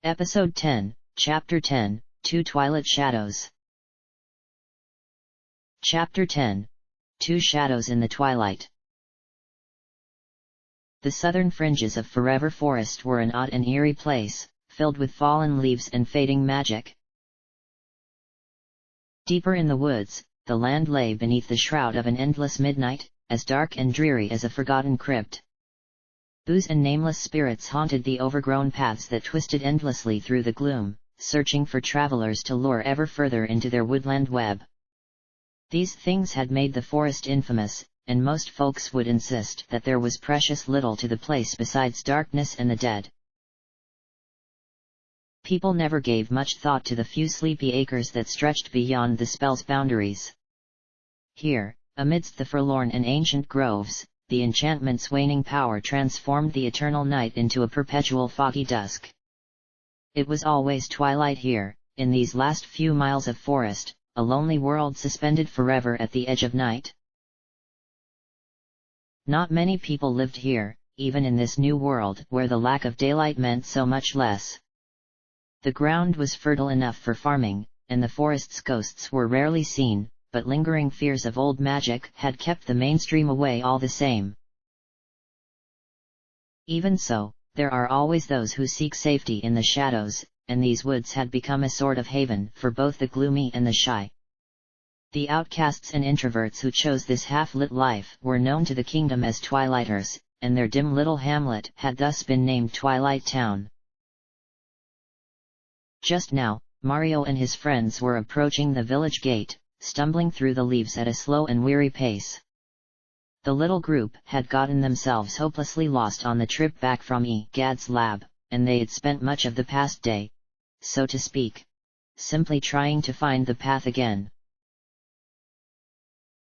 Episode 10, Chapter 10, Two Twilight Shadows. Chapter 10, Two Shadows in the Twilight. The southern fringes of Forever Forest were an odd and eerie place, filled with fallen leaves and fading magic. Deeper in the woods, the land lay beneath the shroud of an endless midnight, as dark and dreary as a forgotten crypt. Ooze and nameless spirits haunted the overgrown paths that twisted endlessly through the gloom, searching for travelers to lure ever further into their woodland web. These things had made the forest infamous, and most folks would insist that there was precious little to the place besides darkness and the dead. People never gave much thought to the few sleepy acres that stretched beyond the spell's boundaries. Here, amidst the forlorn and ancient groves, the enchantment's waning power transformed the eternal night into a perpetual foggy dusk. It was always twilight here, in these last few miles of forest, a lonely world suspended forever at the edge of night. Not many people lived here, even in this new world where the lack of daylight meant so much less. The ground was fertile enough for farming, and the forest's ghosts were rarely seen, but lingering fears of old magic had kept the mainstream away all the same. Even so, there are always those who seek safety in the shadows, and these woods had become a sort of haven for both the gloomy and the shy. The outcasts and introverts who chose this half-lit life were known to the kingdom as Twilighters, and their dim little hamlet had thus been named Twilight Town. Just now, Mario and his friends were approaching the village gate, stumbling through the leaves at a slow and weary pace. The little group had gotten themselves hopelessly lost on the trip back from Gad's lab, and they had spent much of the past day, so to speak, simply trying to find the path again.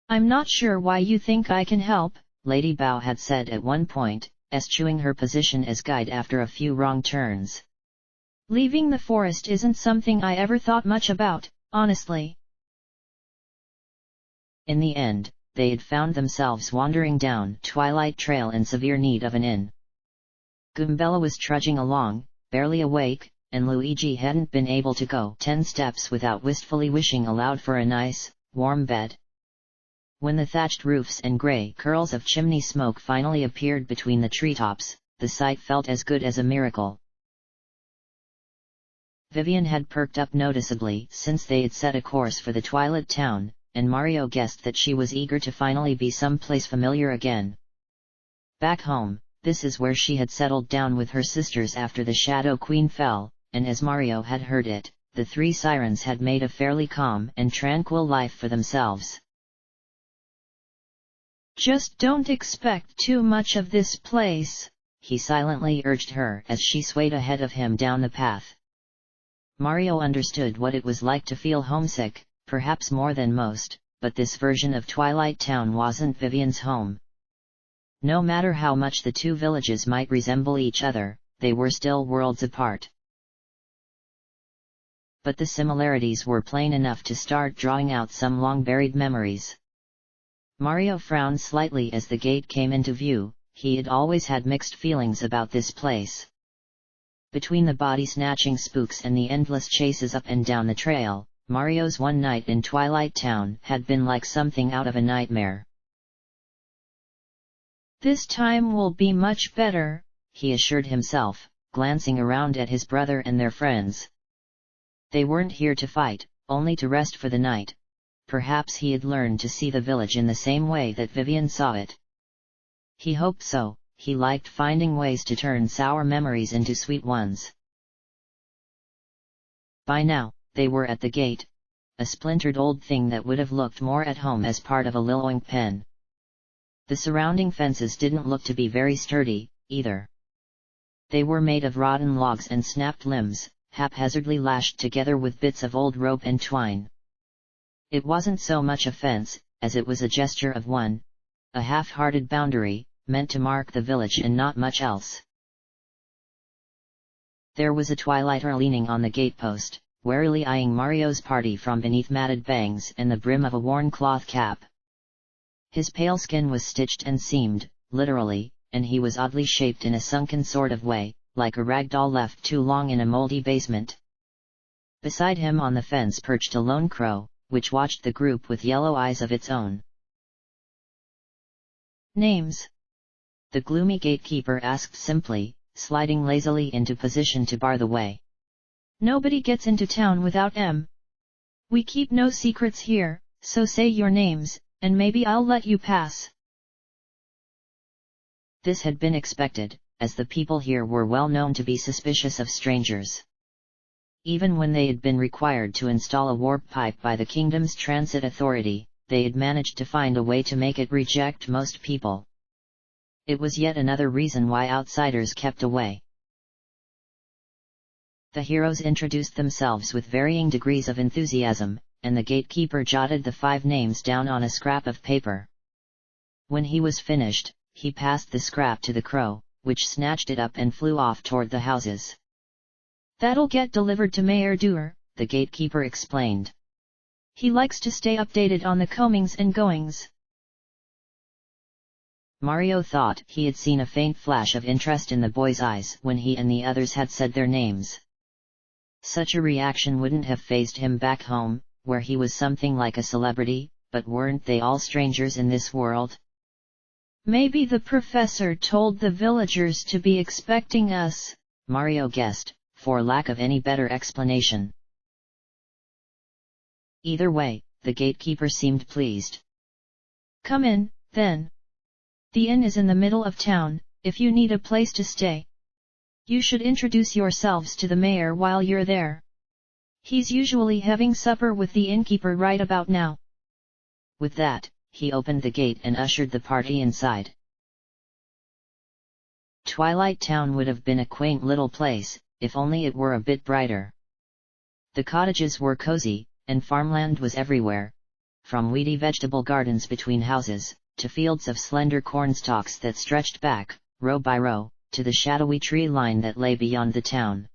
"I'm not sure why you think I can help," Lady Bow had said at one point, eschewing her position as guide after a few wrong turns. "Leaving the forest isn't something I ever thought much about, honestly." In the end, they had found themselves wandering down Twilight Trail in severe need of an inn. Goombella was trudging along, barely awake, and Luigi hadn't been able to go 10 steps without wistfully wishing aloud for a nice, warm bed. When the thatched roofs and grey curls of chimney smoke finally appeared between the treetops, the sight felt as good as a miracle. Vivian had perked up noticeably since they had set a course for the Twilight Town, and Mario guessed that she was eager to finally be someplace familiar again. Back home, this is where she had settled down with her sisters after the Shadow Queen fell, and as Mario had heard it, the three sirens had made a fairly calm and tranquil life for themselves. "Just don't expect too much of this place," he silently urged her as she swayed ahead of him down the path. Mario understood what it was like to feel homesick, perhaps more than most, but this version of Twilight Town wasn't Vivian's home. No matter how much the two villages might resemble each other, they were still worlds apart. But the similarities were plain enough to start drawing out some long-buried memories. Mario frowned slightly as the gate came into view. He had always had mixed feelings about this place. Between the body-snatching spooks and the endless chases up and down the trail, Mario's one night in Twilight Town had been like something out of a nightmare. "This time will be much better," he assured himself, glancing around at his brother and their friends. They weren't here to fight, only to rest for the night. Perhaps he had learned to see the village in the same way that Vivian saw it. He hoped so. He liked finding ways to turn sour memories into sweet ones. By now, they were at the gate, a splintered old thing that would have looked more at home as part of a Lilloing pen. The surrounding fences didn't look to be very sturdy, either. They were made of rotten logs and snapped limbs, haphazardly lashed together with bits of old rope and twine. It wasn't so much a fence, as it was a gesture of a half-hearted boundary, meant to mark the village and not much else. There was a Twilighter leaning on the gatepost, warily eyeing Mario's party from beneath matted bangs and the brim of a worn cloth cap. His pale skin was stitched and seamed, literally, and he was oddly shaped in a sunken sort of way, like a rag doll left too long in a moldy basement. Beside him on the fence perched a lone crow, which watched the group with yellow eyes of its own. Names? The gloomy gatekeeper asked simply, sliding lazily into position to bar the way. Nobody gets into town without M. We keep no secrets here, so say your names, and maybe I'll let you pass. This had been expected, as the people here were well known to be suspicious of strangers. Even when they had been required to install a warp pipe by the kingdom's transit authority, they had managed to find a way to make it reject most people. It was yet another reason why outsiders kept away. The heroes introduced themselves with varying degrees of enthusiasm, and the gatekeeper jotted the 5 names down on a scrap of paper. When he was finished, he passed the scrap to the crow, which snatched it up and flew off toward the houses. That'll get delivered to Mayor Doer, the gatekeeper explained. He likes to stay updated on the comings and goings. Mario thought he had seen a faint flash of interest in the boy's eyes when he and the others had said their names. Such a reaction wouldn't have fazed him back home, where he was something like a celebrity, but weren't they all strangers in this world? Maybe the professor told the villagers to be expecting us, Mario guessed, for lack of any better explanation. Either way, the gatekeeper seemed pleased. Come in, then. The inn is in the middle of town, if you need a place to stay. You should introduce yourselves to the mayor while you're there. He's usually having supper with the innkeeper right about now. With that, he opened the gate and ushered the party inside. Twilight Town would have been a quaint little place, if only it were a bit brighter. The cottages were cozy, and farmland was everywhere, from weedy vegetable gardens between houses, to fields of slender cornstalks that stretched back, row by row, to the shadowy tree line that lay beyond the town.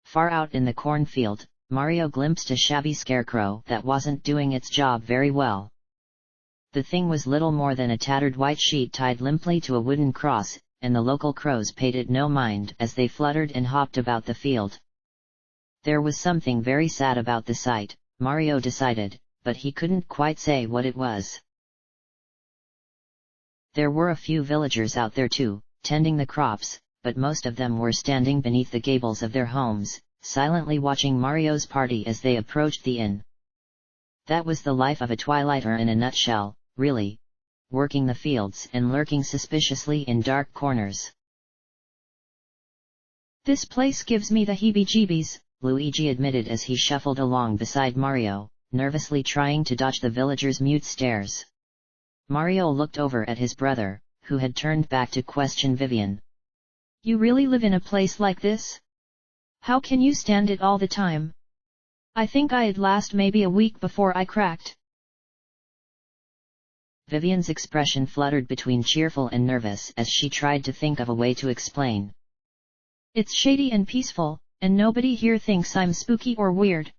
Far out in the cornfield, Mario glimpsed a shabby scarecrow that wasn't doing its job very well. The thing was little more than a tattered white sheet tied limply to a wooden cross, and the local crows paid it no mind as they fluttered and hopped about the field. There was something very sad about the sight, Mario decided, but he couldn't quite say what it was. There were a few villagers out there too, tending the crops, but most of them were standing beneath the gables of their homes, silently watching Mario's party as they approached the inn. That was the life of a Twilighter in a nutshell, really. Working the fields and lurking suspiciously in dark corners. This place gives me the heebie-jeebies, Luigi admitted as he shuffled along beside Mario, nervously trying to dodge the villagers' mute stares. Mario looked over at his brother, who had turned back to question Vivian. You really live in a place like this? How can you stand it all the time? I think I'd last maybe a week before I cracked. Vivian's expression fluttered between cheerful and nervous as she tried to think of a way to explain. It's shady and peaceful, and nobody here thinks I'm spooky or weird.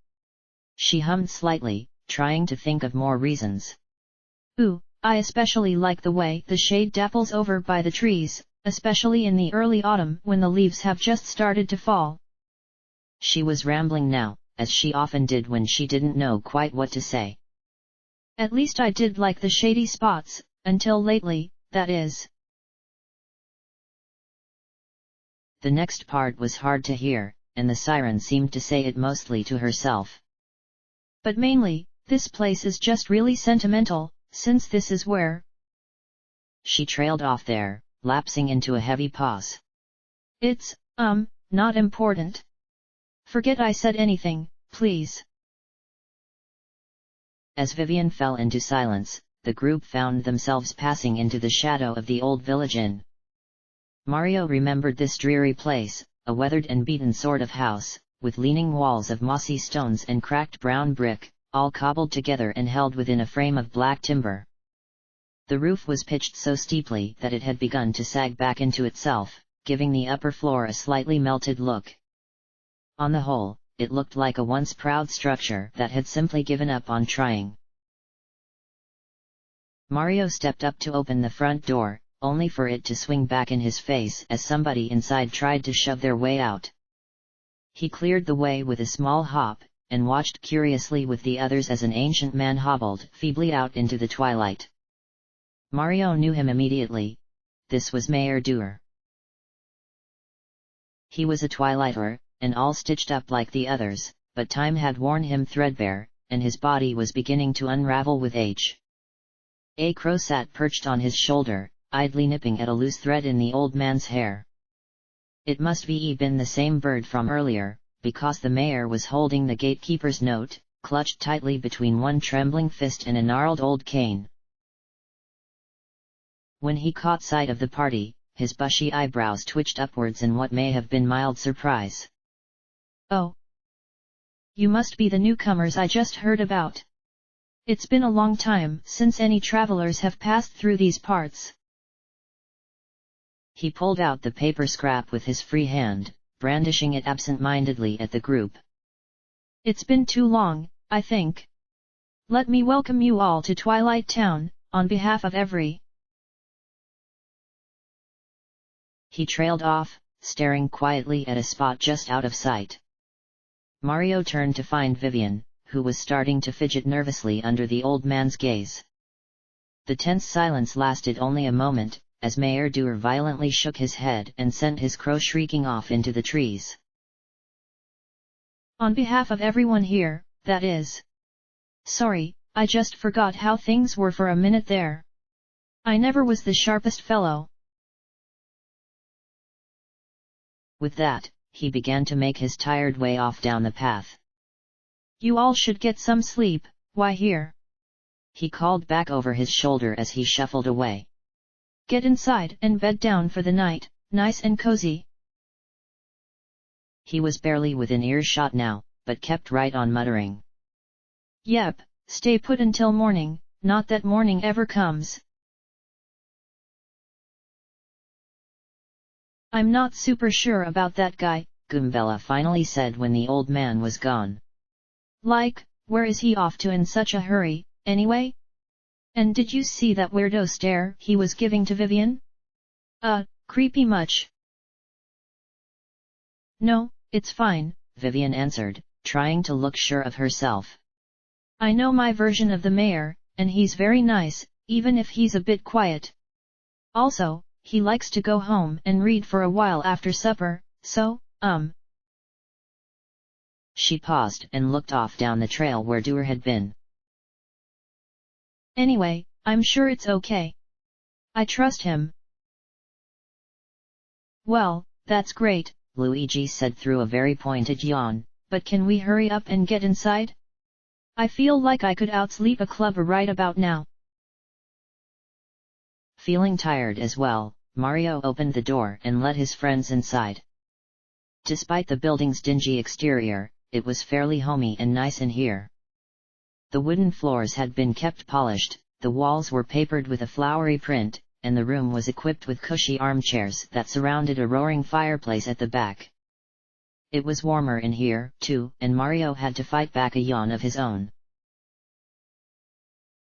She hummed slightly, trying to think of more reasons. Ooh, I especially like the way the shade dapples over by the trees, especially in the early autumn when the leaves have just started to fall. She was rambling now, as she often did when she didn't know quite what to say. At least I did like the shady spots, until lately, that is. The next part was hard to hear, and the siren seemed to say it mostly to herself. But mainly, this place is just really sentimental, since this is where... She trailed off there, lapsing into a heavy pause. It's, not important. Forget I said anything, please. As Vivian fell into silence, the group found themselves passing into the shadow of the old village inn. Mario remembered this dreary place, a weathered and beaten sort of house, with leaning walls of mossy stones and cracked brown brick, all cobbled together and held within a frame of black timber. The roof was pitched so steeply that it had begun to sag back into itself, giving the upper floor a slightly melted look. On the whole, it looked like a once proud structure that had simply given up on trying. Mario stepped up to open the front door, only for it to swing back in his face as somebody inside tried to shove their way out. He cleared the way with a small hop, and watched curiously with the others as an ancient man hobbled feebly out into the twilight. Mario knew him immediately. This was Mayor Duer. He was a Twilighter, and all stitched up like the others, but time had worn him threadbare, and his body was beginning to unravel with age. A crow sat perched on his shoulder, idly nipping at a loose thread in the old man's hair. It must be been the same bird from earlier, because the mayor was holding the gatekeeper's note, clutched tightly between one trembling fist and a gnarled old cane. When he caught sight of the party, his bushy eyebrows twitched upwards in what may have been mild surprise. "Oh! You must be the newcomers I just heard about. It's been a long time since any travelers have passed through these parts." He pulled out the paper scrap with his free hand, brandishing it absent-mindedly at the group. "It's been too long, I think. Let me welcome you all to Twilight Town, on behalf of every—" He trailed off, staring quietly at a spot just out of sight. Mario turned to find Vivian, who was starting to fidget nervously under the old man's gaze. The tense silence lasted only a moment, as Mayor Duer violently shook his head and sent his crow shrieking off into the trees. "On behalf of everyone here, that is. Sorry, I just forgot how things were for a minute there. I never was the sharpest fellow." With that, he began to make his tired way off down the path. "You all should get some sleep, why here?" he called back over his shoulder as he shuffled away. "Get inside and bed down for the night, nice and cozy." He was barely within earshot now, but kept right on muttering. "Yep, stay put until morning, not that morning ever comes." "I'm not super sure about that guy," Goombella finally said when the old man was gone. "Like, where is he off to in such a hurry, anyway? And did you see that weirdo stare he was giving to Vivian? Creepy much." "No, it's fine," Vivian answered, trying to look sure of herself. "I know my version of the mayor, and he's very nice, even if he's a bit quiet. Also, he likes to go home and read for a while after supper, so, She paused and looked off down the trail where Duer had been. "Anyway, I'm sure it's okay. I trust him." "Well, that's great," Luigi said through a very pointed yawn, "but can we hurry up and get inside? I feel like I could outsleep a clubber right about now." Feeling tired as well, Mario opened the door and let his friends inside. Despite the building's dingy exterior, it was fairly homey and nice in here. The wooden floors had been kept polished, the walls were papered with a flowery print, and the room was equipped with cushy armchairs that surrounded a roaring fireplace at the back. It was warmer in here, too, and Mario had to fight back a yawn of his own.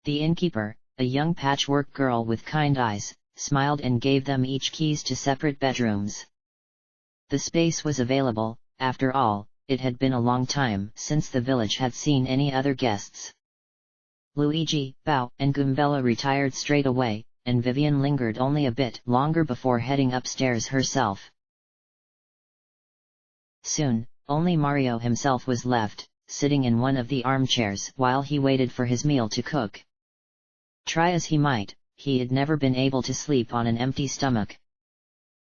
The innkeeper, a young patchwork girl with kind eyes, smiled and gave them each keys to separate bedrooms. The space was available, after all. It had been a long time since the village had seen any other guests. Luigi, Bao, and Goombella retired straight away, and Vivian lingered only a bit longer before heading upstairs herself. Soon, only Mario himself was left, sitting in one of the armchairs while he waited for his meal to cook. Try as he might, he had never been able to sleep on an empty stomach.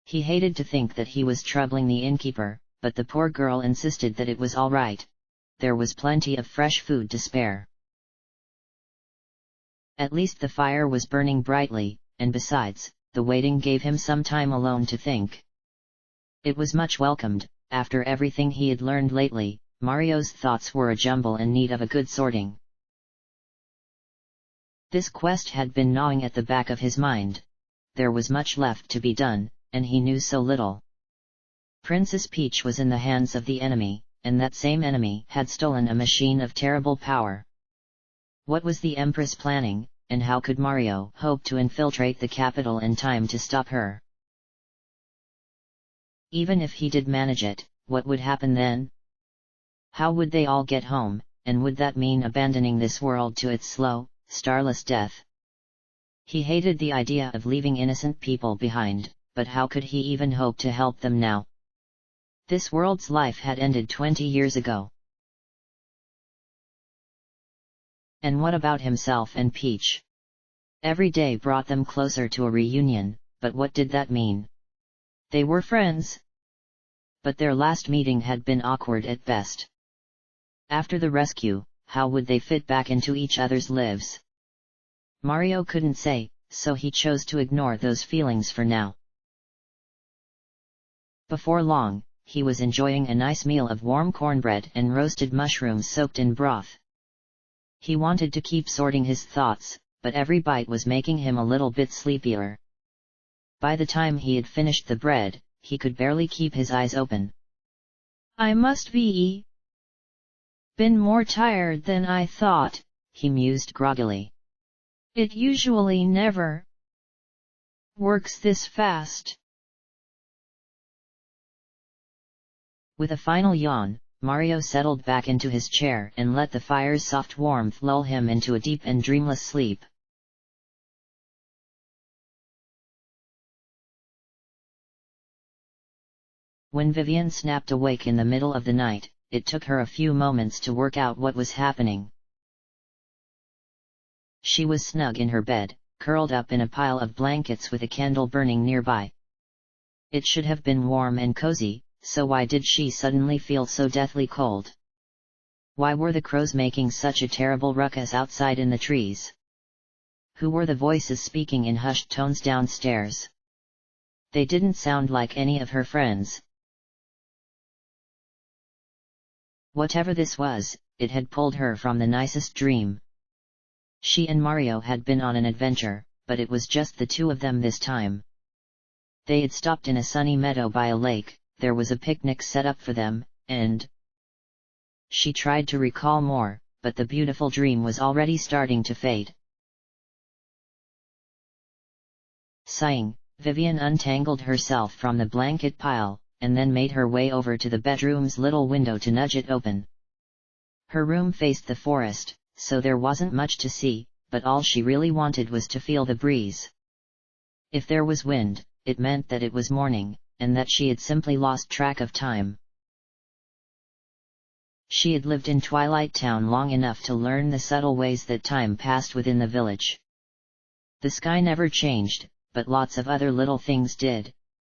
He hated to think that he was troubling the innkeeper, but the poor girl insisted that it was all right. There was plenty of fresh food to spare. At least the fire was burning brightly, and besides, the waiting gave him some time alone to think. It was much welcomed. After everything he had learned lately, Mario's thoughts were a jumble in need of a good sorting. This quest had been gnawing at the back of his mind. There was much left to be done, and he knew so little. Princess Peach was in the hands of the enemy, and that same enemy had stolen a machine of terrible power. What was the Empress planning? and how could Mario hope to infiltrate the capital in time to stop her? Even if he did manage it, what would happen then? How would they all get home, and would that mean abandoning this world to its slow, starless death? He hated the idea of leaving innocent people behind, but how could he even hope to help them now? This world's life had ended 20 years ago. And what about himself and Peach? Every day brought them closer to a reunion, but what did that mean? They were friends, but their last meeting had been awkward at best. After the rescue, how would they fit back into each other's lives? Mario couldn't say, so he chose to ignore those feelings for now. Before long, he was enjoying a nice meal of warm cornbread and roasted mushrooms soaked in broth. He wanted to keep sorting his thoughts, but every bite was making him a little bit sleepier. By the time he had finished the bread, he could barely keep his eyes open. I must be been more tired than I thought, he mused groggily. It usually never works this fast. With a final yawn, Mario settled back into his chair and let the fire's soft warmth lull him into a deep and dreamless sleep. When Vivian snapped awake in the middle of the night, it took her a few moments to work out what was happening. She was snug in her bed, curled up in a pile of blankets with a candle burning nearby. It should have been warm and cozy, so why did she suddenly feel so deathly cold? Why were the crows making such a terrible ruckus outside in the trees? Who were the voices speaking in hushed tones downstairs? They didn't sound like any of her friends. Whatever this was, it had pulled her from the nicest dream. She and Mario had been on an adventure, but it was just the two of them this time. They had stopped in a sunny meadow by a lake, there was a picnic set up for them, and... She tried to recall more, but the beautiful dream was already starting to fade. Sighing, Vivian untangled herself from the blanket pile, and then made her way over to the bedroom's little window to nudge it open. Her room faced the forest, so there wasn't much to see, but all she really wanted was to feel the breeze. If there was wind, it meant that it was morning, and that she had simply lost track of time. She had lived in Twilight Town long enough to learn the subtle ways that time passed within the village. The sky never changed, but lots of other little things did.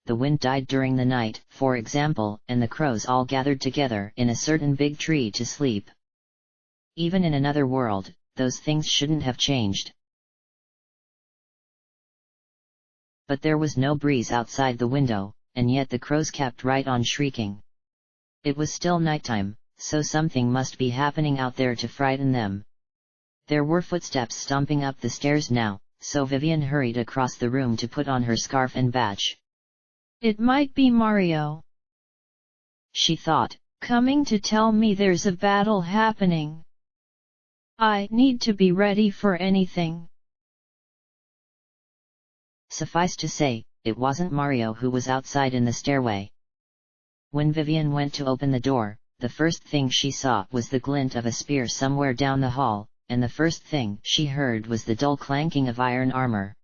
The wind died during the night, for example, and the crows all gathered together in a certain big tree to sleep. Even in another world, those things shouldn't have changed. But there was no breeze outside the window, and yet the crows kept right on shrieking. It was still nighttime, so something must be happening out there to frighten them. There were footsteps stomping up the stairs now, so Vivian hurried across the room to put on her scarf and badge. It might be Mario, she thought, coming to tell me there's a battle happening. I need to be ready for anything. Suffice to say, it wasn't Mario who was outside in the stairway. When Vivian went to open the door, the first thing she saw was the glint of a spear somewhere down the hall, and the first thing she heard was the dull clanking of iron armor.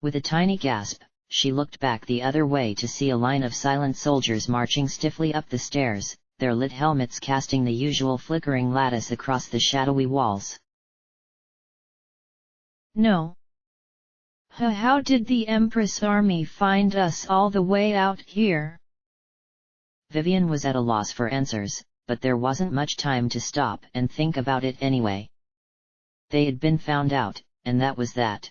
With a tiny gasp, she looked back the other way to see a line of silent soldiers marching stiffly up the stairs, their lit helmets casting the usual flickering lattice across the shadowy walls. No. How did the Empress army find us all the way out here? Vivian was at a loss for answers, but there wasn't much time to stop and think about it anyway. They had been found out, and that was that.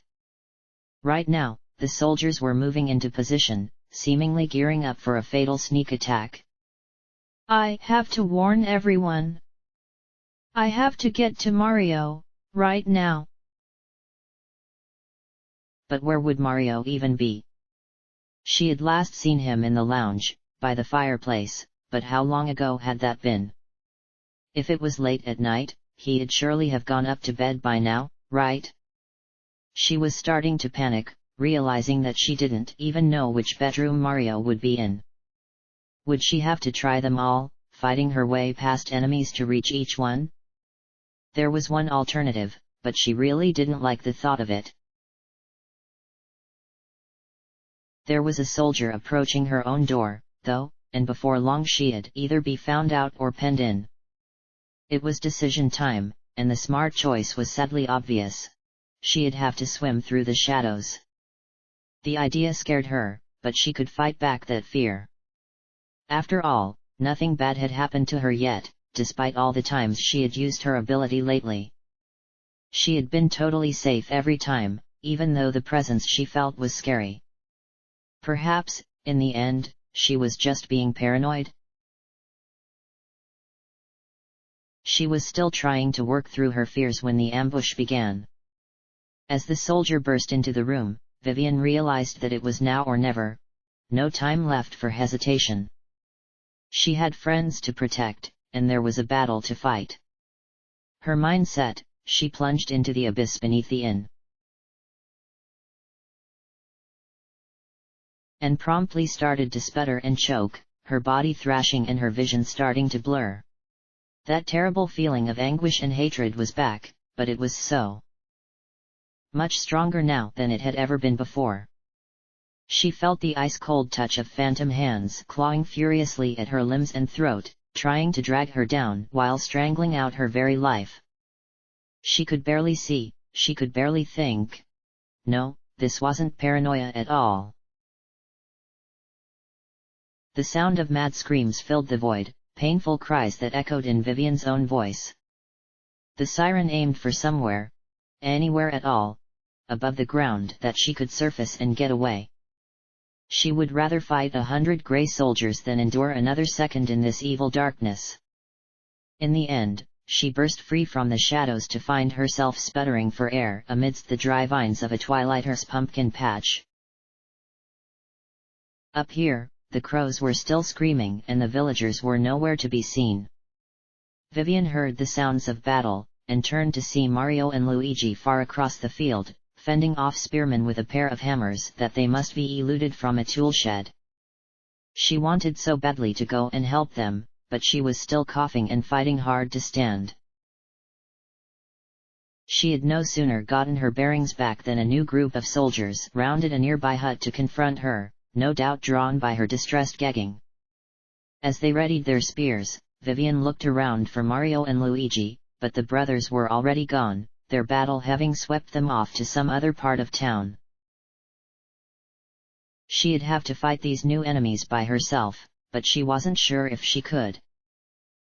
Right now, the soldiers were moving into position, seemingly gearing up for a fatal sneak attack. I have to warn everyone. I have to get to Mario, right now. But where would Mario even be? She had last seen him in the lounge, by the fireplace, but how long ago had that been? If it was late at night, he'd surely have gone up to bed by now, right? She was starting to panic, realizing that she didn't even know which bedroom Mario would be in. Would she have to try them all, fighting her way past enemies to reach each one? There was one alternative, but she really didn't like the thought of it. There was a soldier approaching her own door, though, and before long she'd either be found out or penned in. It was decision time, and the smart choice was sadly obvious. She'd have to swim through the shadows. The idea scared her, but she could fight back that fear. After all, nothing bad had happened to her yet, despite all the times she had used her ability lately. She had been totally safe every time, even though the presence she felt was scary. Perhaps, in the end, she was just being paranoid? She was still trying to work through her fears when the ambush began. As the soldier burst into the room, Vivian realized that it was now or never. No time left for hesitation. She had friends to protect, and there was a battle to fight. Her mind set, she plunged into the abyss beneath the inn. And promptly started to sputter and choke, her body thrashing and her vision starting to blur. That terrible feeling of anguish and hatred was back, but it was so much stronger now than it had ever been before. She felt the ice-cold touch of phantom hands clawing furiously at her limbs and throat, trying to drag her down while strangling out her very life. She could barely see, she could barely think. No, this wasn't paranoia at all. The sound of mad screams filled the void, painful cries that echoed in Vivian's own voice. The siren aimed for somewhere, anywhere at all, above the ground that she could surface and get away. She would rather fight 100 grey soldiers than endure another second in this evil darkness. In the end, she burst free from the shadows to find herself sputtering for air amidst the dry vines of a Twilighters pumpkin patch. Up here, the crows were still screaming and the villagers were nowhere to be seen. Vivian heard the sounds of battle, and turned to see Mario and Luigi far across the field, fending off spearmen with a pair of hammers that they must be eluded from a toolshed. She wanted so badly to go and help them, but she was still coughing and fighting hard to stand. She had no sooner gotten her bearings back than a new group of soldiers rounded a nearby hut to confront her, no doubt drawn by her distressed gagging. As they readied their spears, Vivian looked around for Mario and Luigi, but the brothers were already gone, their battle having swept them off to some other part of town. She'd have to fight these new enemies by herself, but she wasn't sure if she could.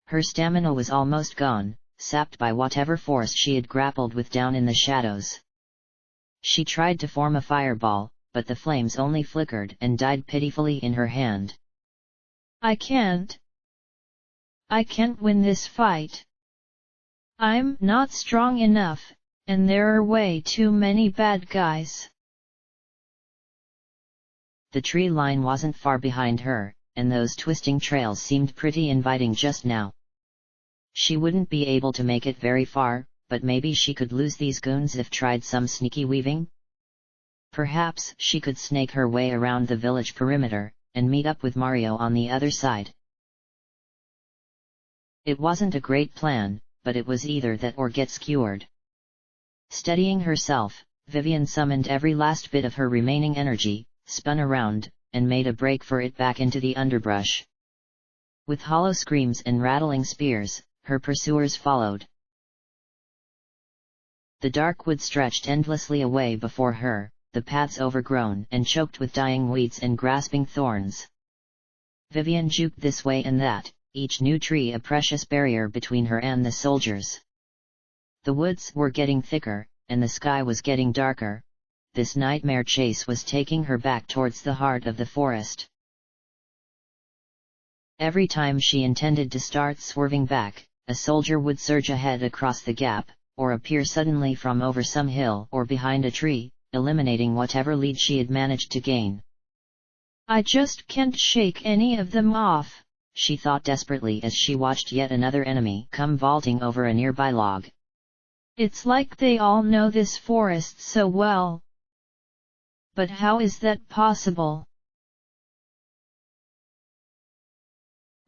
Her stamina was almost gone, sapped by whatever force she had grappled with down in the shadows. She tried to form a fireball, but the flames only flickered and died pitifully in her hand. I can't win this fight. I'm not strong enough, and there are way too many bad guys. The tree line wasn't far behind her, and those twisting trails seemed pretty inviting just now. She wouldn't be able to make it very far, but maybe she could lose these goons if tried some sneaky weaving? Perhaps she could snake her way around the village perimeter, and meet up with Mario on the other side. It wasn't a great plan, but it was either that or get skewered. Steadying herself, Vivian summoned every last bit of her remaining energy, spun around, and made a break for it back into the underbrush. With hollow screams and rattling spears, her pursuers followed. The dark wood stretched endlessly away before her, the paths overgrown and choked with dying weeds and grasping thorns. Vivian juked this way and that, each new tree a precious barrier between her and the soldiers. The woods were getting thicker, and the sky was getting darker. This nightmare chase was taking her back towards the heart of the forest. Every time she intended to start swerving back, a soldier would surge ahead across the gap, or appear suddenly from over some hill or behind a tree, eliminating whatever lead she had managed to gain. I just can't shake any of them off, she thought desperately as she watched yet another enemy come vaulting over a nearby log. It's like they all know this forest so well. But how is that possible?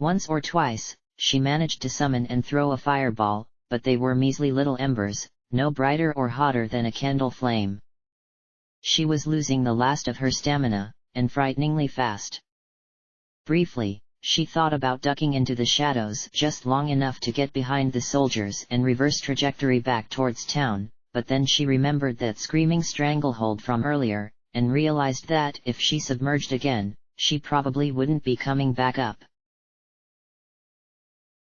Once or twice, she managed to summon and throw a fireball, but they were measly little embers, no brighter or hotter than a candle flame. She was losing the last of her stamina, and frighteningly fast. Briefly, she thought about ducking into the shadows just long enough to get behind the soldiers and reverse trajectory back towards town, but then she remembered that screaming stranglehold from earlier, and realized that if she submerged again, she probably wouldn't be coming back up.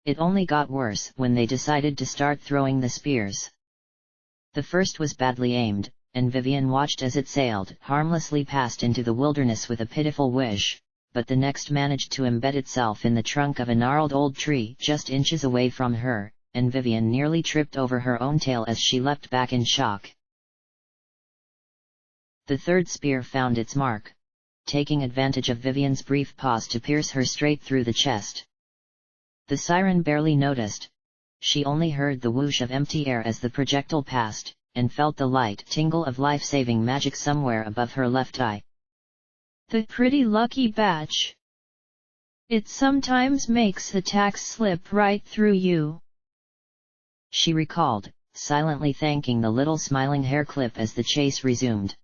It only got worse when they decided to start throwing the spears. The first was badly aimed, and Vivian watched as it sailed harmlessly past into the wilderness with a pitiful whish, but the next managed to embed itself in the trunk of a gnarled old tree just inches away from her, and Vivian nearly tripped over her own tail as she leapt back in shock. The third spear found its mark, taking advantage of Vivian's brief pause to pierce her straight through the chest. The siren barely noticed. She only heard the whoosh of empty air as the projectile passed, and felt the light tingle of life-saving magic somewhere above her left eye. The pretty lucky batch. It sometimes makes attacks slip right through you, she recalled, silently thanking the little smiling hair clip as the chase resumed.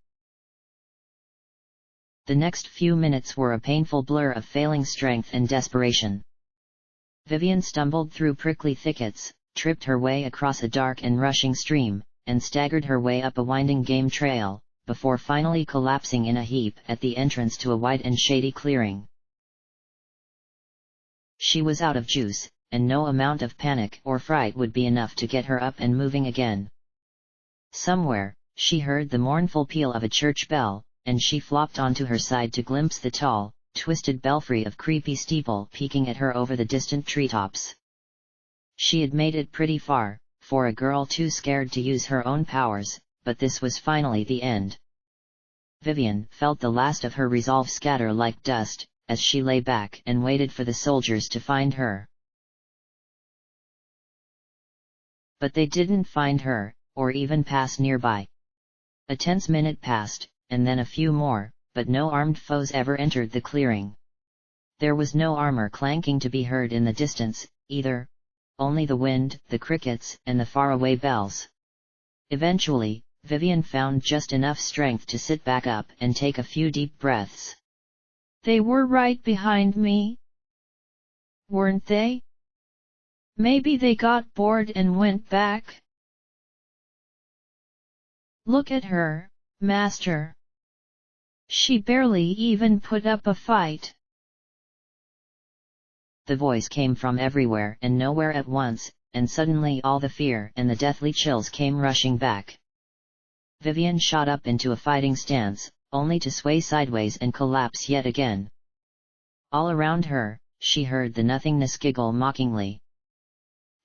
The next few minutes were a painful blur of failing strength and desperation. Vivian stumbled through prickly thickets, tripped her way across a dark and rushing stream, and staggered her way up a winding game trail, before finally collapsing in a heap at the entrance to a wide and shady clearing. She was out of juice, and no amount of panic or fright would be enough to get her up and moving again. Somewhere, she heard the mournful peal of a church bell, and she flopped onto her side to glimpse the tall, twisted belfry of creepy steeple peeking at her over the distant treetops. She had made it pretty far, for a girl too scared to use her own powers, but this was finally the end. Vivian felt the last of her resolve scatter like dust, as she lay back and waited for the soldiers to find her. But they didn't find her, or even pass nearby. A tense minute passed, and then a few more, but no armed foes ever entered the clearing. There was no armor clanking to be heard in the distance, either. Only the wind, the crickets, and the faraway bells. Eventually, Vivian found just enough strength to sit back up and take a few deep breaths. They were right behind me, weren't they? Maybe they got bored and went back. Look at her, Master. She barely even put up a fight. The voice came from everywhere and nowhere at once, and suddenly all the fear and the deathly chills came rushing back. Vivian shot up into a fighting stance, only to sway sideways and collapse yet again. All around her, she heard the nothingness giggle mockingly.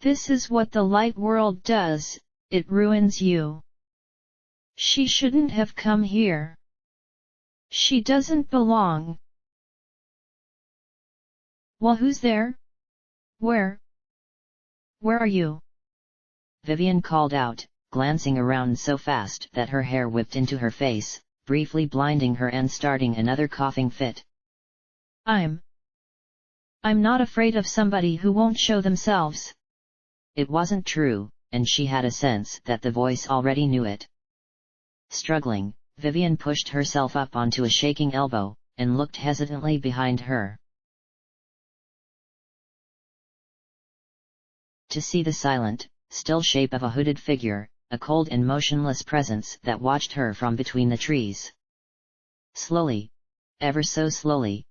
This is what the light world does, it ruins you. She shouldn't have come here. She doesn't belong. Well, who's there? Where are you? Vivian called out, glancing around so fast that her hair whipped into her face, briefly blinding her and starting another coughing fit. I'm not afraid of somebody who won't show themselves. It wasn't true, and she had a sense that the voice already knew it. Struggling, Vivian pushed herself up onto a shaking elbow, and looked hesitantly behind her. To see the silent, still shape of a hooded figure, a cold and motionless presence that watched her from between the trees. Slowly, ever so slowly,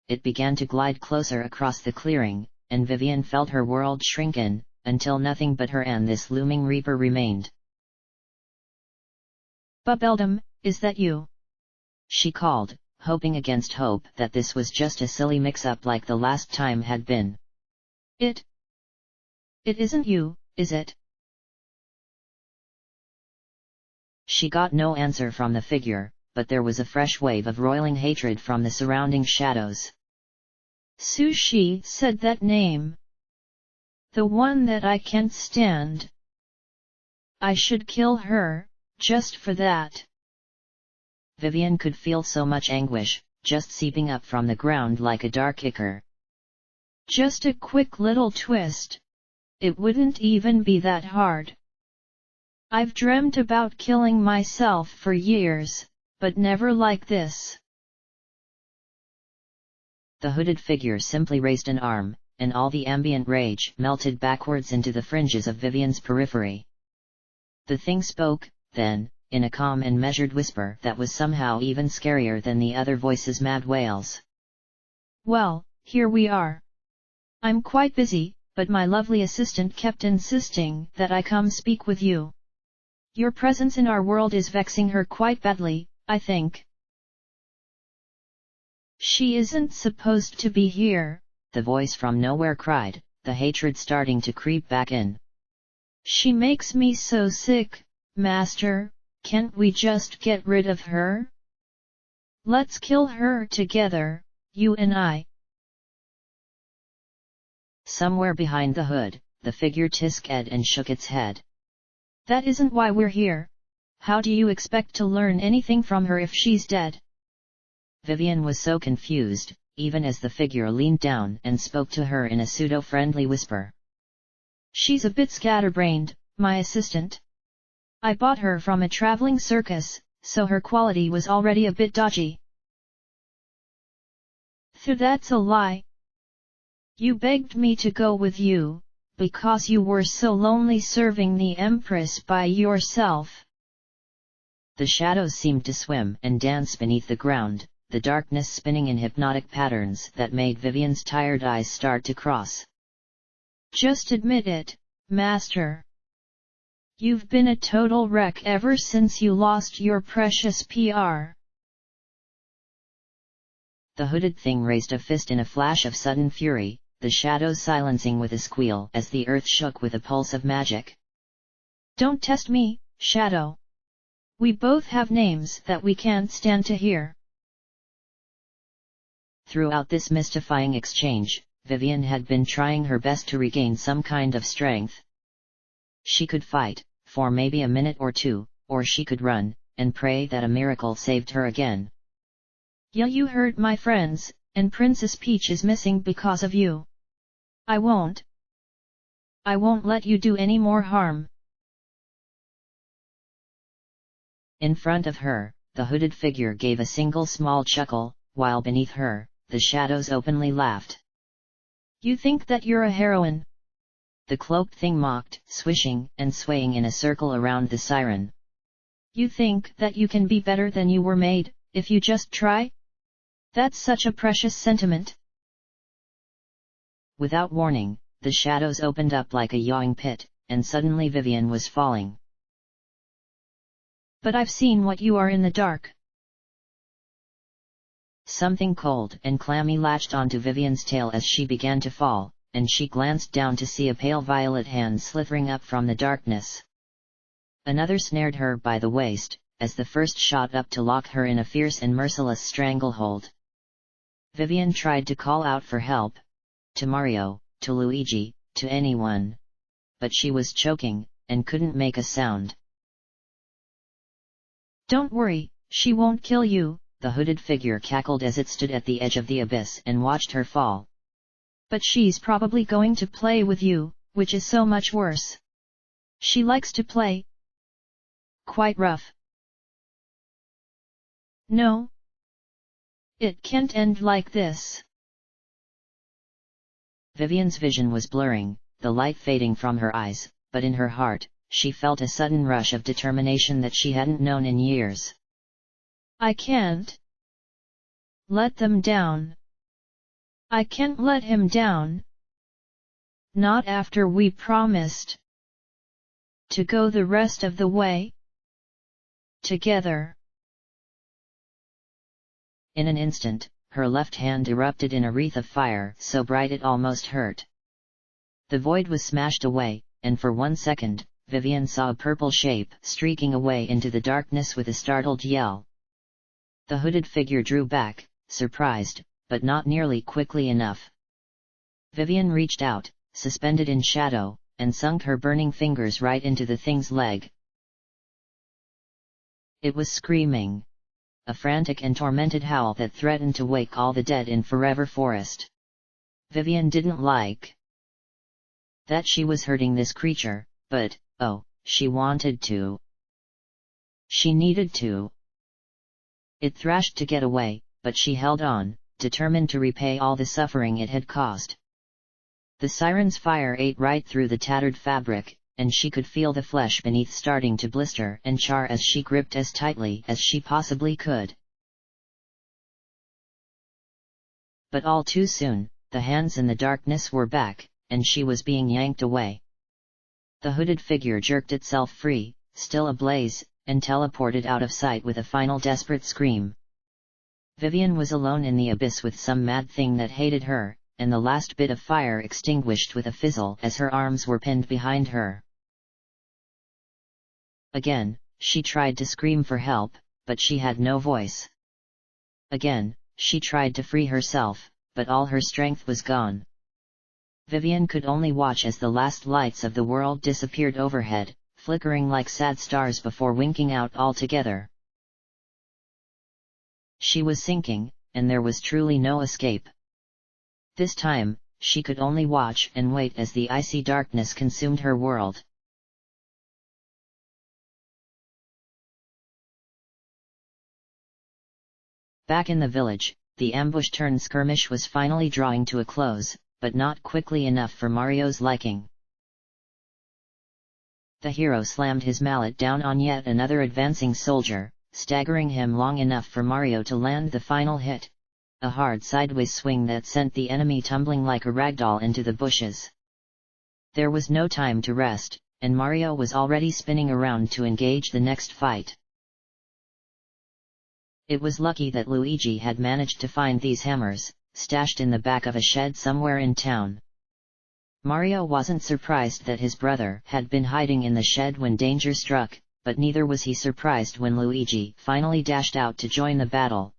it began to glide closer across the clearing, and Vivian felt her world shrink in, until nothing but her and this looming reaper remained. Bubbleldum, is that you? She called, hoping against hope that this was just a silly mix-up like the last time had been. It isn't you, is it? She got no answer from the figure, but there was a fresh wave of roiling hatred from the surrounding shadows. Sushi said that name. The one that I can't stand. I should kill her, just for that. Vivian could feel so much anguish, just seeping up from the ground like a dark ichor. Just a quick little twist. It wouldn't even be that hard. I've dreamt about killing myself for years, but never like this. The hooded figure simply raised an arm, and all the ambient rage melted backwards into the fringes of Vivian's periphery. The thing spoke, then, in a calm and measured whisper that was somehow even scarier than the other voices' mad wails. Well, here we are. I'm quite busy, but my lovely assistant kept insisting that I come speak with you. Your presence in our world is vexing her quite badly, I think. She isn't supposed to be here, the voice from nowhere cried, the hatred starting to creep back in. She makes me so sick, Master, can't we just get rid of her? Let's kill her together, you and I. Somewhere behind the hood, the figure tisked and shook its head. That isn't why we're here. How do you expect to learn anything from her if she's dead? Vivian was so confused, even as the figure leaned down and spoke to her in a pseudo-friendly whisper. She's a bit scatterbrained, my assistant. I bought her from a traveling circus, so her quality was already a bit dodgy. That's a lie. You begged me to go with you, because you were so lonely serving the Empress by yourself. The shadows seemed to swim and dance beneath the ground, the darkness spinning in hypnotic patterns that made Vivian's tired eyes start to cross. Just admit it, Master. You've been a total wreck ever since you lost your precious PR. The hooded thing raised a fist in a flash of sudden fury, the shadows silencing with a squeal as the earth shook with a pulse of magic. Don't test me, Shadow. We both have names that we can't stand to hear. Throughout this mystifying exchange, Vivian had been trying her best to regain some kind of strength. She could fight, for maybe a minute or two, or she could run, and pray that a miracle saved her again. Yeah, you heard my friends, and Princess Peach is missing because of you. I won't let you do any more harm. In front of her, the hooded figure gave a single small chuckle, while beneath her, the shadows openly laughed. You think that you're a heroine? The cloaked thing mocked, swishing and swaying in a circle around the siren. You think that you can be better than you were made, if you just try? That's such a precious sentiment. Without warning, the shadows opened up like a yawing pit, and suddenly Vivian was falling. But I've seen what you are in the dark. Something cold and clammy latched onto Vivian's tail as she began to fall, and she glanced down to see a pale violet hand slithering up from the darkness. Another snared her by the waist, as the first shot up to lock her in a fierce and merciless stranglehold. Vivian tried to call out for help. To Mario, to Luigi, to anyone. But she was choking, and couldn't make a sound. Don't worry, she won't kill you, the hooded figure cackled as it stood at the edge of the abyss and watched her fall. But she's probably going to play with you, which is so much worse. She likes to play. Quite rough. No. It can't end like this. Vivian's vision was blurring, the light fading from her eyes, but in her heart, she felt a sudden rush of determination that she hadn't known in years. I can't let them down. I can't let him down. Not after we promised to go the rest of the way together. In an instant, her left hand erupted in a wreath of fire so bright it almost hurt. The void was smashed away, and for 1 second, Vivian saw a purple shape streaking away into the darkness with a startled yell. The hooded figure drew back, surprised, but not nearly quickly enough. Vivian reached out, suspended in shadow, and sunk her burning fingers right into the thing's leg, It was screaming. A frantic and tormented howl that threatened to wake all the dead in Forever Forest. Vivian didn't like that she was hurting this creature, but, oh, she wanted to. She needed to. It thrashed to get away, but she held on, determined to repay all the suffering it had caused. The siren's fire ate right through the tattered fabric, and she could feel the flesh beneath starting to blister and char as she gripped as tightly as she possibly could. But all too soon, the hands in the darkness were back, and she was being yanked away. The hooded figure jerked itself free, still ablaze, and teleported out of sight with a final desperate scream. Vivian was alone in the abyss with some mad thing that hated her, and the last bit of fire extinguished with a fizzle as her arms were pinned behind her. Again, she tried to scream for help, but she had no voice. Again, she tried to free herself, but all her strength was gone. Vivian could only watch as the last lights of the world disappeared overhead, flickering like sad stars before winking out altogether. She was sinking, and there was truly no escape. This time, she could only watch and wait as the icy darkness consumed her world. Back in the village, the ambush-turned skirmish was finally drawing to a close, but not quickly enough for Mario's liking. The hero slammed his mallet down on yet another advancing soldier, staggering him long enough for Mario to land the final hit. A hard sideways swing that sent the enemy tumbling like a ragdoll into the bushes. There was no time to rest, and Mario was already spinning around to engage the next fight. It was lucky that Luigi had managed to find these hammers, stashed in the back of a shed somewhere in town. Mario wasn't surprised that his brother had been hiding in the shed when danger struck, but neither was he surprised when Luigi finally dashed out to join the battle.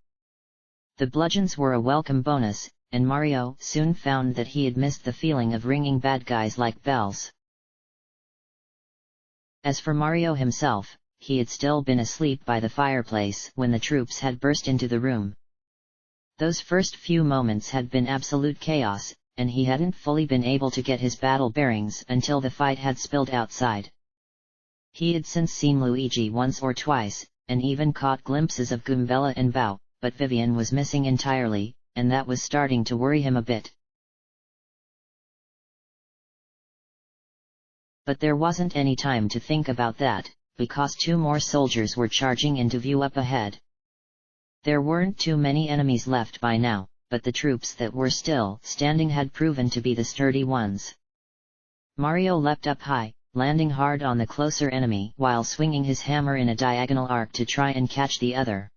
The bludgeons were a welcome bonus, and Mario soon found that he had missed the feeling of ringing bad guys like bells. As for Mario himself, he had still been asleep by the fireplace when the troops had burst into the room. Those first few moments had been absolute chaos, and he hadn't fully been able to get his battle bearings until the fight had spilled outside. He had since seen Luigi once or twice, and even caught glimpses of Goombella and Bao, but Vivian was missing entirely, and that was starting to worry him a bit. But there wasn't any time to think about that, because two more soldiers were charging into view up ahead. There weren't too many enemies left by now, but the troops that were still standing had proven to be the sturdy ones. Mario leapt up high, landing hard on the closer enemy while swinging his hammer in a diagonal arc to try and catch the other.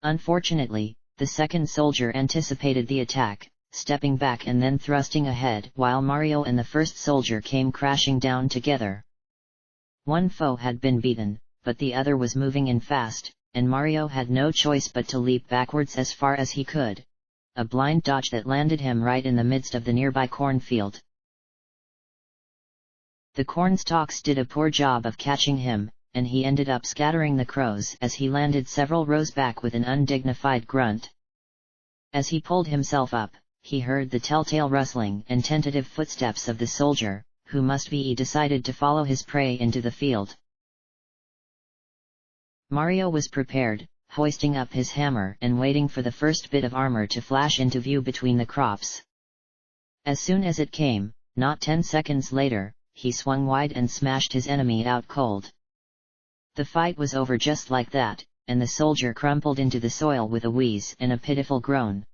Unfortunately, the second soldier anticipated the attack, stepping back and then thrusting ahead while Mario and the first soldier came crashing down together. One foe had been beaten, but the other was moving in fast, and Mario had no choice but to leap backwards as far as he could. A blind dodge that landed him right in the midst of the nearby cornfield. The cornstalks did a poor job of catching him, and he ended up scattering the crows as he landed several rows back with an undignified grunt. As he pulled himself up, he heard the telltale rustling and tentative footsteps of the soldier, who must be decided to follow his prey into the field. Mario was prepared, hoisting up his hammer and waiting for the first bit of armor to flash into view between the crops. As soon as it came, not 10 seconds later, he swung wide and smashed his enemy out cold. The fight was over just like that, and the soldier crumpled into the soil with a wheeze and a pitiful groan.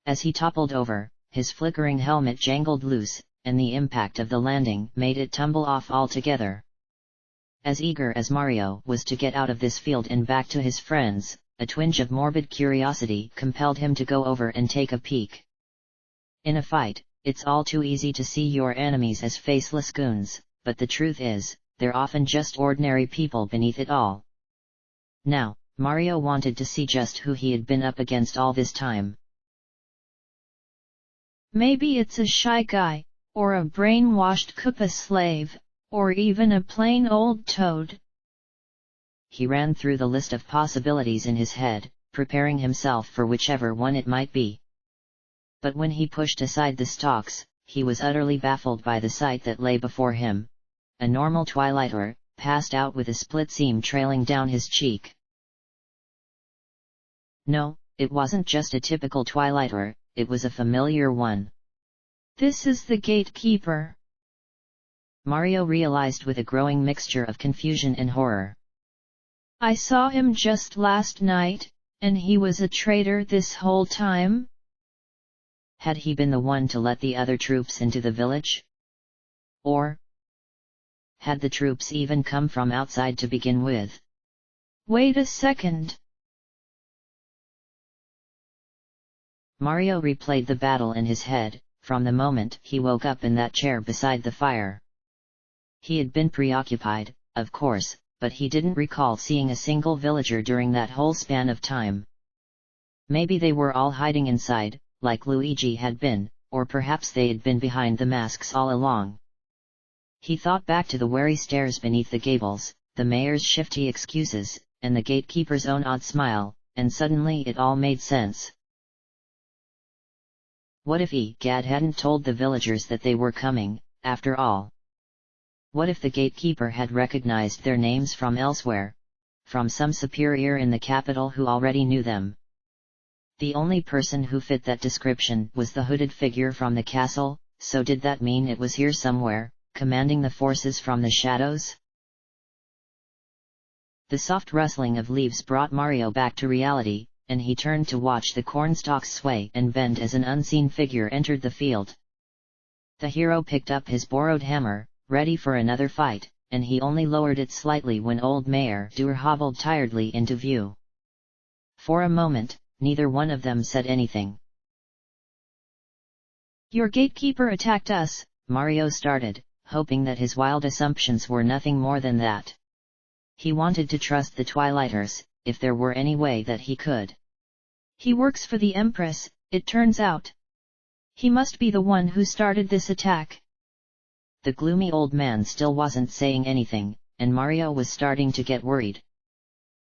As he toppled over, his flickering helmet jangled loose, and the impact of the landing made it tumble off altogether. As eager as Mario was to get out of this field and back to his friends, a twinge of morbid curiosity compelled him to go over and take a peek. In a fight, it's all too easy to see your enemies as faceless goons, but the truth is, they're often just ordinary people beneath it all. Now, Mario wanted to see just who he had been up against all this time. Maybe it's a shy guy, or a brainwashed Koopa slave, or even a plain old toad. He ran through the list of possibilities in his head, preparing himself for whichever one it might be. But when he pushed aside the stalks, he was utterly baffled by the sight that lay before him. A normal twilighter, passed out with a split seam trailing down his cheek. No, it wasn't just a typical twilighter, it was a familiar one. This is the gatekeeper. Mario realized with a growing mixture of confusion and horror. I saw him just last night, and he was a traitor this whole time? Had he been the one to let the other troops into the village? Or had the troops even come from outside to begin with? Wait a second. Mario replayed the battle in his head, from the moment he woke up in that chair beside the fire. He had been preoccupied, of course, but he didn't recall seeing a single villager during that whole span of time. Maybe they were all hiding inside, like Luigi had been, or perhaps they had been behind the masks all along. He thought back to the wary stares beneath the gables, the mayor's shifty excuses, and the gatekeeper's own odd smile, and suddenly it all made sense. What if Gad hadn't told the villagers that they were coming, after all? What if the gatekeeper had recognized their names from elsewhere? From some superior in the capital who already knew them? The only person who fit that description was the hooded figure from the castle, so did that mean it was here somewhere, commanding the forces from the shadows? The soft rustling of leaves brought Mario back to reality, and he turned to watch the cornstalks sway and bend as an unseen figure entered the field. The hero picked up his borrowed hammer, ready for another fight, and he only lowered it slightly when old Mayor Dur hobbled tiredly into view. For a moment, neither one of them said anything. Your gatekeeper attacked us, Mario started, hoping that his wild assumptions were nothing more than that. He wanted to trust the Twilighters, if there were any way that he could. He works for the Empress, it turns out. He must be the one who started this attack. The gloomy old man still wasn't saying anything, and Mario was starting to get worried.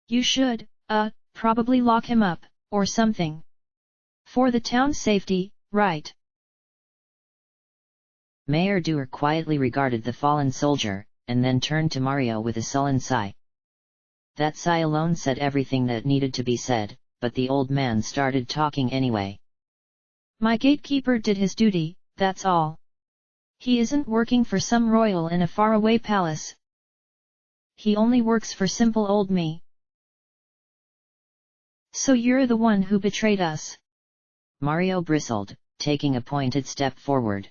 You should, probably lock him up, or something. For the town's safety, right? Mayor Dur quietly regarded the fallen soldier, and then turned to Mario with a sullen sigh. That sigh alone said everything that needed to be said, but the old man started talking anyway. My gatekeeper did his duty, that's all. He isn't working for some royal in a faraway palace. He only works for simple old me. So you're the one who betrayed us? Mario bristled, taking a pointed step forward.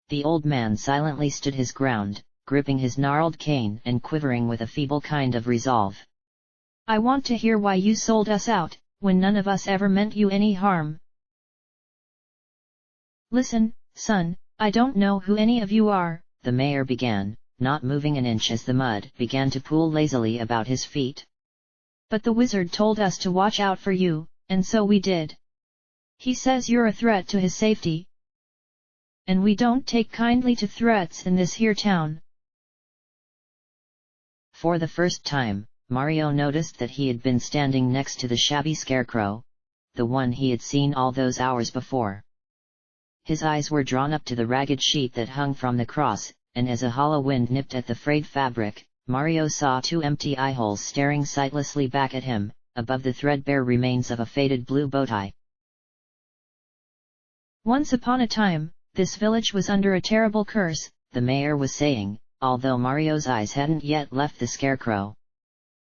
The old man silently stood his ground, gripping his gnarled cane and quivering with a feeble kind of resolve. I want to hear why you sold us out, when none of us ever meant you any harm. Listen, son, I don't know who any of you are, the mayor began, not moving an inch as the mud began to pool lazily about his feet. But the wizard told us to watch out for you, and so we did. He says you're a threat to his safety. And we don't take kindly to threats in this here town. For the first time, Mario noticed that he had been standing next to the shabby scarecrow, the one he had seen all those hours before. His eyes were drawn up to the ragged sheet that hung from the cross, and as a hollow wind nipped at the frayed fabric, Mario saw two empty eyeholes staring sightlessly back at him, above the threadbare remains of a faded blue bowtie. Once upon a time, this village was under a terrible curse, the mayor was saying, although Mario's eyes hadn't yet left the scarecrow.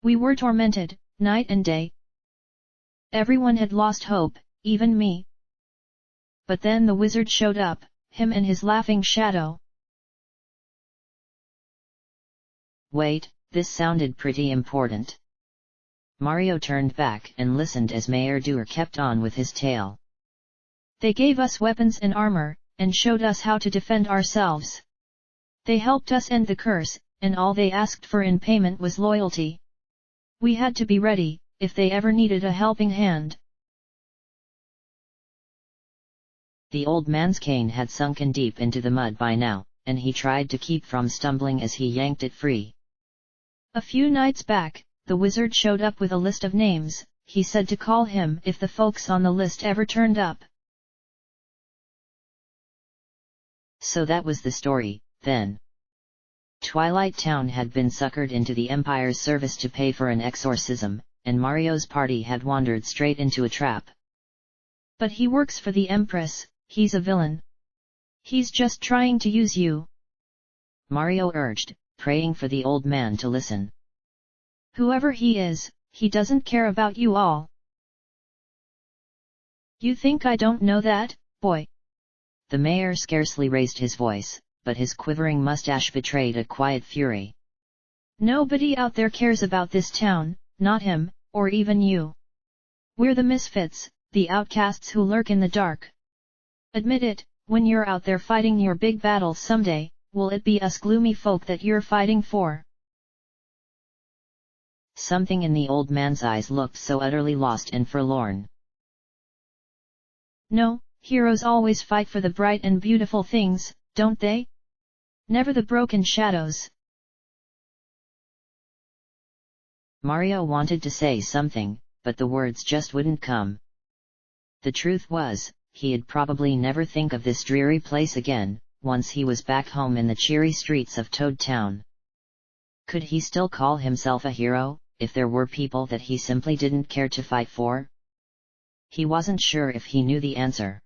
We were tormented, night and day. Everyone had lost hope, even me. But then the wizard showed up, him and his laughing shadow. Wait, this sounded pretty important. Mario turned back and listened as Mayor Dur kept on with his tale. They gave us weapons and armor, and showed us how to defend ourselves. They helped us end the curse, and all they asked for in payment was loyalty. We had to be ready, if they ever needed a helping hand. The old man's cane had sunken deep into the mud by now, and he tried to keep from stumbling as he yanked it free. A few nights back, the wizard showed up with a list of names. He said to call him if the folks on the list ever turned up. So that was the story, then. Twilight Town had been suckered into the Empire's service to pay for an exorcism, and Mario's party had wandered straight into a trap. But he works for the Empress, he's a villain. He's just trying to use you. Mario urged, praying for the old man to listen. Whoever he is, he doesn't care about you all. You think I don't know that, boy? The mayor scarcely raised his voice, but his quivering mustache betrayed a quiet fury. Nobody out there cares about this town, not him, or even you. We're the misfits, the outcasts who lurk in the dark. Admit it, when you're out there fighting your big battles someday, will it be us gloomy folk that you're fighting for? Something in the old man's eyes looked so utterly lost and forlorn. No, heroes always fight for the bright and beautiful things, don't they? Never the broken shadows. Mario wanted to say something, but the words just wouldn't come. The truth was, he'd probably never think of this dreary place again, once he was back home in the cheery streets of Toad Town. Could he still call himself a hero, if there were people that he simply didn't care to fight for? He wasn't sure if he knew the answer.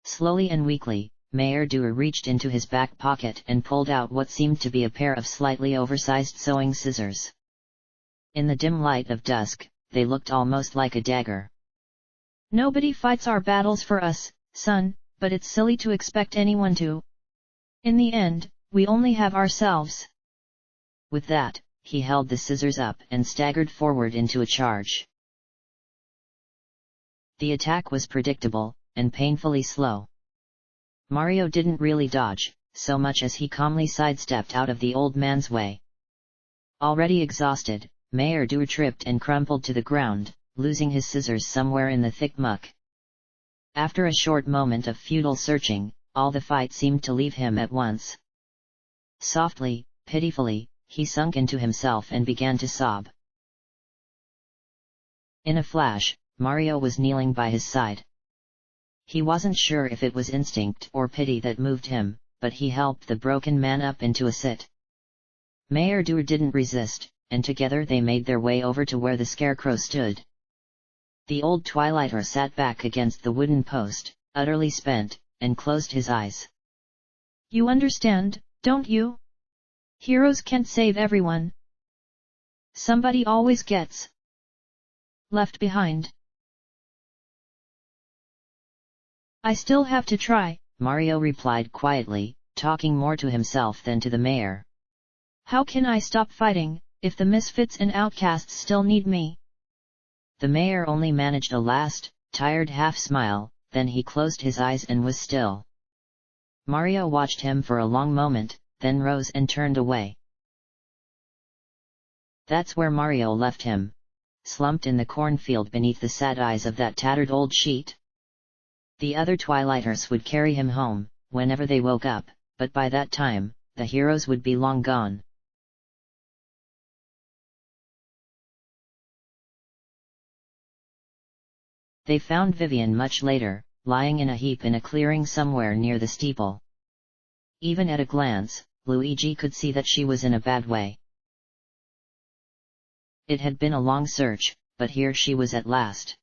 Slowly and weakly, Mayor Dewar reached into his back pocket and pulled out what seemed to be a pair of slightly oversized sewing scissors. In the dim light of dusk, they looked almost like a dagger. Nobody fights our battles for us, son, but it's silly to expect anyone to. In the end, we only have ourselves. With that, he held the scissors up and staggered forward into a charge. The attack was predictable, and painfully slow. Mario didn't really dodge, so much as he calmly sidestepped out of the old man's way. Already exhausted, Mayor Dewar tripped and crumpled to the ground, losing his scissors somewhere in the thick muck. After a short moment of futile searching, all the fight seemed to leave him at once. Softly, pitifully, he sunk into himself and began to sob. In a flash, Mario was kneeling by his side. He wasn't sure if it was instinct or pity that moved him, but he helped the broken man up into a sit. Mayor Dewar didn't resist, and together they made their way over to where the scarecrow stood. The old Twilighter sat back against the wooden post, utterly spent, and closed his eyes. You understand, don't you? Heroes can't save everyone. Somebody always gets left behind. I still have to try, Mario replied quietly, talking more to himself than to the mayor. How can I stop fighting, if the misfits and outcasts still need me? The mayor only managed a last, tired half-smile, then he closed his eyes and was still. Mario watched him for a long moment, then rose and turned away. That's where Mario left him, slumped in the cornfield beneath the sad eyes of that tattered old sheet. The other Twilighters would carry him home, whenever they woke up, but by that time, the heroes would be long gone. They found Vivian much later, lying in a heap in a clearing somewhere near the steeple. Even at a glance, Luigi could see that she was in a bad way. It had been a long search, but here she was at last.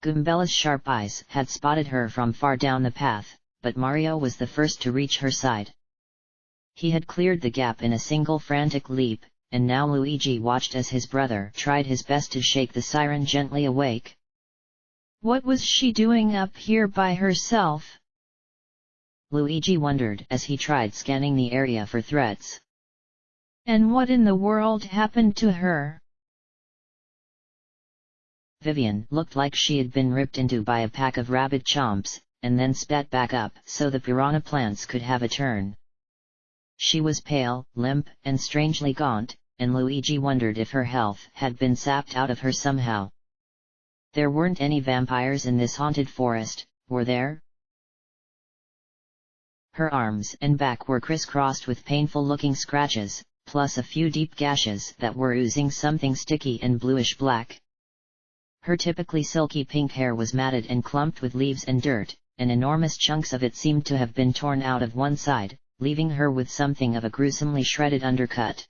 Goombella's sharp eyes had spotted her from far down the path, but Mario was the first to reach her side. He had cleared the gap in a single frantic leap, and now Luigi watched as his brother tried his best to shake the siren gently awake. What was she doing up here by herself? Luigi wondered as he tried scanning the area for threats. And what in the world happened to her? Vivian looked like she had been ripped into by a pack of rabid chomps, and then spat back up so the piranha plants could have a turn. She was pale, limp, and strangely gaunt, and Luigi wondered if her health had been sapped out of her somehow. There weren't any vampires in this haunted forest, were there? Her arms and back were crisscrossed with painful-looking scratches, plus a few deep gashes that were oozing something sticky and bluish-black. Her typically silky pink hair was matted and clumped with leaves and dirt, and enormous chunks of it seemed to have been torn out of one side, leaving her with something of a gruesomely shredded undercut.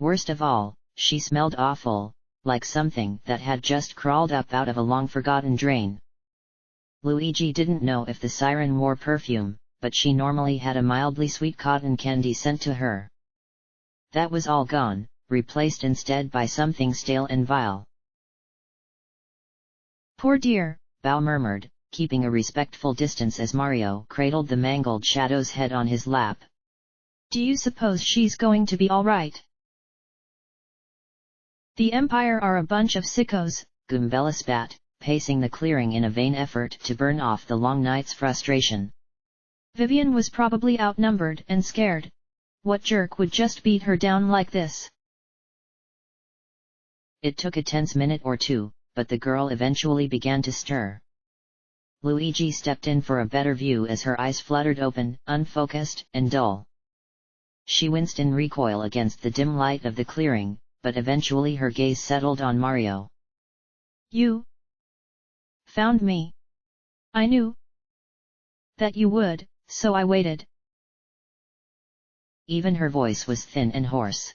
Worst of all, she smelled awful, like something that had just crawled up out of a long-forgotten drain. Luigi didn't know if the siren wore perfume, but she normally had a mildly sweet cotton candy sent to her. That was all gone, replaced instead by something stale and vile. "Poor dear," Bao murmured, keeping a respectful distance as Mario cradled the mangled shadow's head on his lap. "Do you suppose she's going to be all right? The Empire are a bunch of sickos," Goombella spat, pacing the clearing in a vain effort to burn off the long night's frustration. "Vivian was probably outnumbered and scared. What jerk would just beat her down like this?" It took a tense minute or two, but the girl eventually began to stir. Luigi stepped in for a better view as her eyes fluttered open, unfocused and dull. She winced in recoil against the dim light of the clearing, but eventually her gaze settled on Mario. "You found me. I knew that you would, so I waited." Even her voice was thin and hoarse.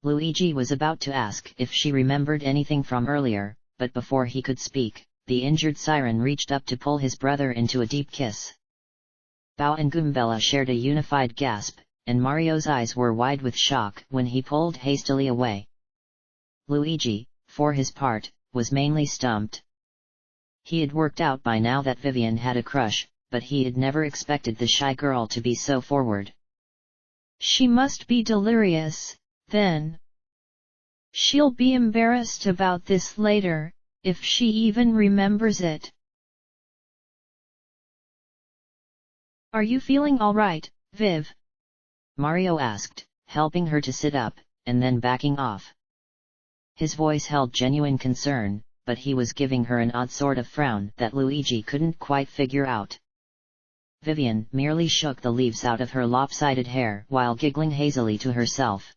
Luigi was about to ask if she remembered anything from earlier, but before he could speak, the injured siren reached up to pull his brother into a deep kiss. Bao and Goombella shared a unified gasp, and Mario's eyes were wide with shock when he pulled hastily away. Luigi, for his part, was mainly stumped. He had worked out by now that Vivian had a crush, but he had never expected the shy girl to be so forward. "She must be delirious, then. She'll be embarrassed about this later, if she even remembers it." "Are you feeling all right, Viv?" Mario asked, helping her to sit up, and then backing off. His voice held genuine concern, but he was giving her an odd sort of frown that Luigi couldn't quite figure out. Vivian merely shook the leaves out of her lopsided hair while giggling hazily to herself.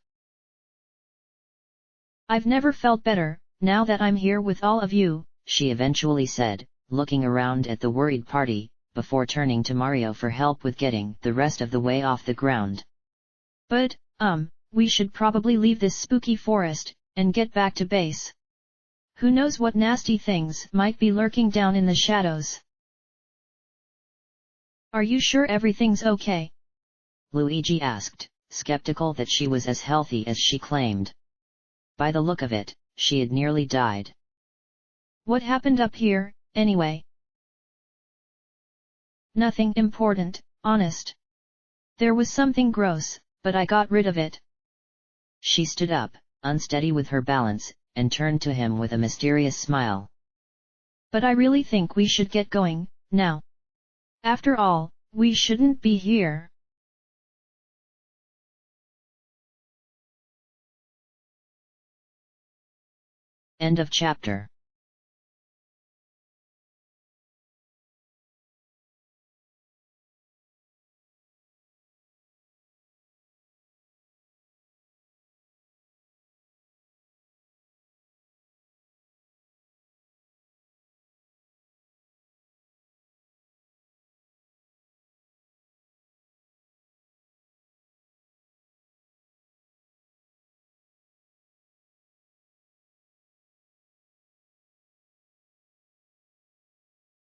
"I've never felt better, now that I'm here with all of you," she eventually said, looking around at the worried party, before turning to Mario for help with getting the rest of the way off the ground. "But, we should probably leave this spooky forest, and get back to base. Who knows what nasty things might be lurking down in the shadows." "Are you sure everything's okay?" Luigi asked, skeptical that she was as healthy as she claimed. By the look of it, she had nearly died. "What happened up here, anyway?" "Nothing important, honest. There was something gross, but I got rid of it." She stood up, unsteady with her balance, and turned to him with a mysterious smile. "But I really think we should get going, now. After all, we shouldn't be here." End of chapter.